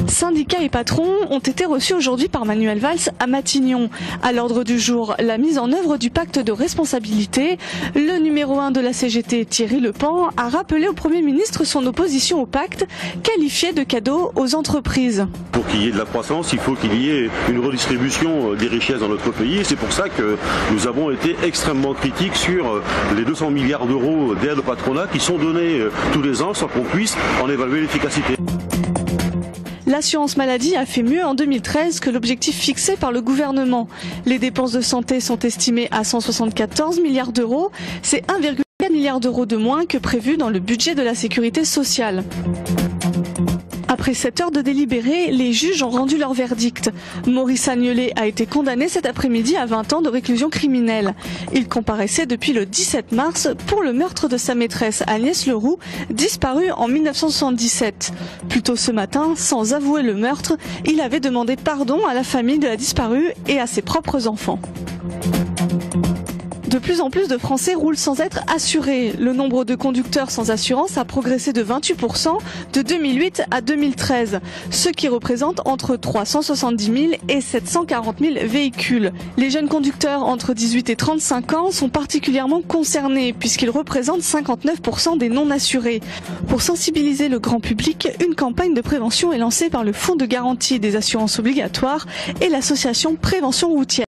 Syndicats et patrons ont été reçus aujourd'hui par Manuel Valls à Matignon. À l'ordre du jour, la mise en œuvre du pacte de responsabilité. Le numéro 1 de la CGT, Thierry Lepan, a rappelé au Premier ministre son opposition au pacte, qualifié de cadeau aux entreprises. Pour qu'il y ait de la croissance, il faut qu'il y ait une redistribution des richesses dans notre pays. C'est pour ça que nous avons été extrêmement critiques sur les 200 milliards d'euros d'aide au patronat qui sont donnés tous les ans sans qu'on puisse en évaluer l'efficacité. L'assurance maladie a fait mieux en 2013 que l'objectif fixé par le gouvernement. Les dépenses de santé sont estimées à 174 milliards d'euros. C'est 1,4 milliard d'euros de moins que prévu dans le budget de la sécurité sociale. Après 7 heures de délibéré, les juges ont rendu leur verdict. Maurice Agnelet a été condamné cet après-midi à 20 ans de réclusion criminelle. Il comparaissait depuis le 17 mars pour le meurtre de sa maîtresse Agnès Leroux, disparue en 1977. Plus tôt ce matin, sans avouer le meurtre, il avait demandé pardon à la famille de la disparue et à ses propres enfants. De plus en plus de Français roulent sans être assurés. Le nombre de conducteurs sans assurance a progressé de 28% de 2008 à 2013, ce qui représente entre 370 000 et 740 000 véhicules. Les jeunes conducteurs entre 18 et 35 ans sont particulièrement concernés puisqu'ils représentent 59% des non-assurés. Pour sensibiliser le grand public, une campagne de prévention est lancée par le Fonds de garantie des assurances obligatoires et l'association Prévention routière.